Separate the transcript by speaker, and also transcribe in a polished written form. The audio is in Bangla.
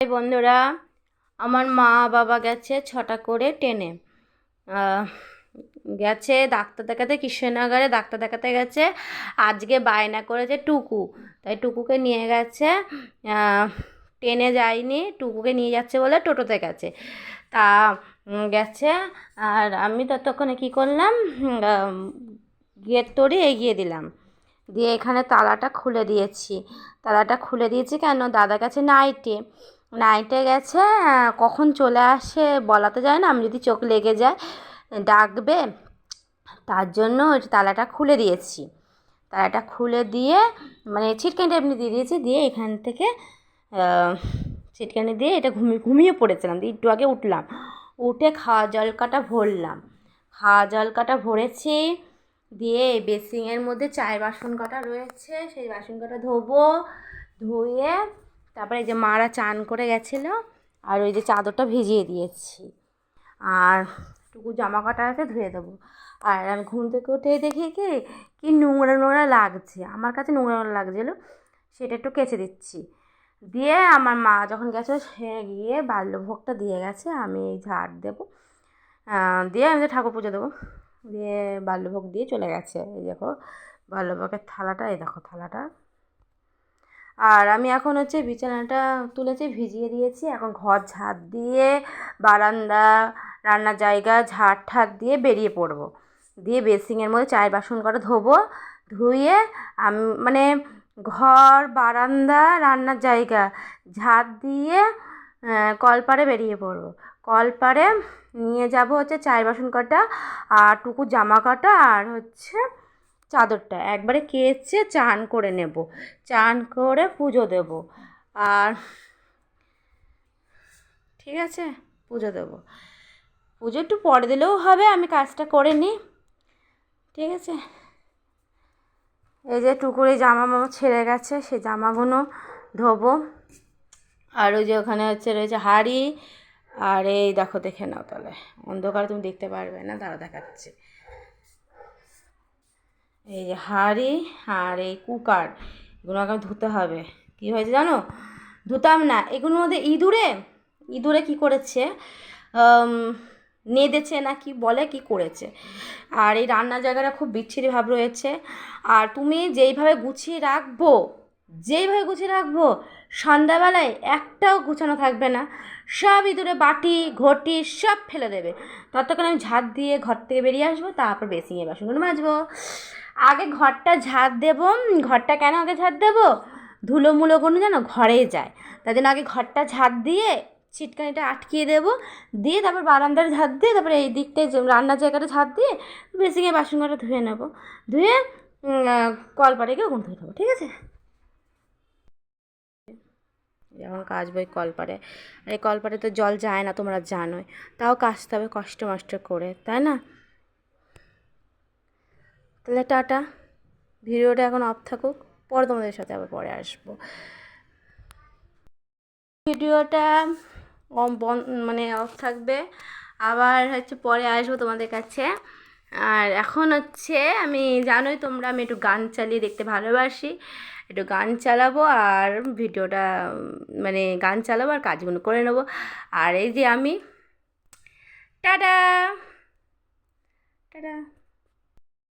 Speaker 1: এই বন্ধুরা, আমার মা বাবা গেছে 6টা করে ট্রেনে। গেছে ডাক্তার দেখাতে, কৃষ্ণনগরে ডাক্তার দেখাতে গেছে। আজকে বায়না করেছে টুকু, তাই টুকুকে নিয়ে গেছে। ট্রেনে যায়নি, টুকুকে নিয়ে যাচ্ছে বলে টোটোতে গেছে। তা গেছে। আর আমি ততক্ষণে কী করলাম, গেট তড়ি এগিয়ে দিলাম, দিয়ে এখানে তালাটা খুলে দিয়েছি। কেন, দাদার কাছে নাইটে গেছে। কখন চলে আসে বলা তো যায় না, আমি যদি চোখ লেগে যায় ডাকবে, তার জন্য তালাটা খুলে দিয়েছি। তালাটা খুলে দিয়ে মানে ছিটকানিটা এমনি দিয়ে দিয়েছি, দিয়ে এখান থেকে ছিটকানি দিয়ে এটা ঘুমিয়ে পড়েছিলাম। দিয়ে একটু আগে উঠলাম, উঠে খাওয়া জল কাটা ভরেছি। দিয়ে বেসিনের মধ্যে চায়ের বাসন কটা রয়েছে, সেই বাসন কটা ধুয়ে তারপরে এই যে মারা চান করে গেছিলো, আর ওই যে চাদরটা ভিজিয়ে দিয়েছি। আর টুকু জামা কাটা আছে, ধুয়ে দেবো। আর আমি ঘুম থেকে উঠে দেখি কি নোংরা লাগছে, আমার কাছে নোংরা লাগছিলো, সেটা একটু কেচে দিচ্ছি। দিয়ে আমার মা যখন গেছে, সে গিয়ে বাল্যভোগটা দিয়ে গেছে, আমি এই ঝাড় দেবো, দিয়ে আমি ঠাকুর পুজো দেবো। দিয়ে বাল্যভোগ দিয়ে চলে গেছে। এই দেখো বাল্যভোগের থালাটা, এই দেখো থালাটা। আর আমি এখন বিছানাটা তুলেছি, ভিজিয়ে দিয়েছি। এখন ঘর ঝাড় দিয়ে বারান্দা, রান্নার জায়গা ঝাড় দিয়ে বেরিয়ে পড়বো। দিয়ে বেসিনের মধ্যে চায়ের বাসন কটা ধুয়ে আমি মানে ঘর, বারান্দা, রান্নার জায়গা ঝাড় দিয়ে কলপাড়ে বেরিয়ে পড়বো। কলপাড়ে নিয়ে যাব চায়ের বাসন কটা, আর টুকু জামা কাটা, আর চাদরটা একবারে কেচে চান করে নেব, চান করে পুজো দেব। আর ঠিক আছে, পুজো দেবো। পুজো একটু পরে দিলেও হবে, আমি কাজটা করে নিই, ঠিক আছে। এই যে টুকুর এই জামা ছেড়ে গেছে, সেই জামাগুলো ধোবো। আর ওই যে ওখানে রয়েছে হাঁড়ি। আর এই দেখো, দেখে নাও, তাহলে অন্ধকারে তুমি দেখতে পারবে না, দাঁড়া দেখাচ্ছে। এই যে হাঁড়ি আর এই কুকার, এগুলোকে ধুতে হবে। কী হয়েছে জানো, ধুতাম না, এগুলোর মধ্যে ইঁদুরে কী করেছে, নেড়েছে না কি বলে, কি করেছে। আর এই রান্নার জায়গাটা খুব বিচ্ছিরি ভাব রয়েছে। আর তুমি যেইভাবে গুছিয়ে রাখবো সন্ধ্যাবেলায় একটাও গুছানো থাকবে না, সব ইঁদুরে বাটি ঘটি সব ফেলে দেবে। ততক্ষণ আমি ঝাড় দিয়ে ঘর থেকে বেরিয়ে আসবো, তারপর বেসিনে বাসনগুলো মাজবো। আগে ঘরটা ঝাড় দেবো। ঘরটা কেন আগে ঝাড় দেবো, ধুলোমুলোগুলো যেন ঘরে যায়, তাই জন্য আগে ঘরটা ঝাড় দিয়ে ছিটকানিটা আটকিয়ে দেবো। দিয়ে তারপর বারান্দার ঝাড় দিয়ে, তারপরে এই দিকটায় রান্নার জায়গাটা ঝাড় দিয়ে বেসিনে বাসনগুলো ধুয়ে নেবো। ধুয়ে কলপাড়ে গিয়ে ওগুলো ধুয়ে নেবো, ঠিক আছে। যখন কাচবো এই কলপাড়ে, আর এই কলপাড়ে তো জল যায় না, তোমরা জানোই, তাও কাচতে হবে কষ্ট মষ্ট করে, তাই না। তাহলে টাটা, ভিডিওটা এখন অফ থাকুক, পরে তোমাদের সাথে আবার পরে আসবো। ভিডিওটা মানে অফ থাকবে, আবার পরে আসবো তোমাদের কাছে। আর এখন আমি জানোই তোমরা, আমি একটু গান চালিয়ে দেখতে ভালোবাসি, একটু গান চালাবো আর ভিডিওটা মানে গান চালাবো আর কাজগুলো করে নেবো। আর এই যে আমি টাটা টাটা।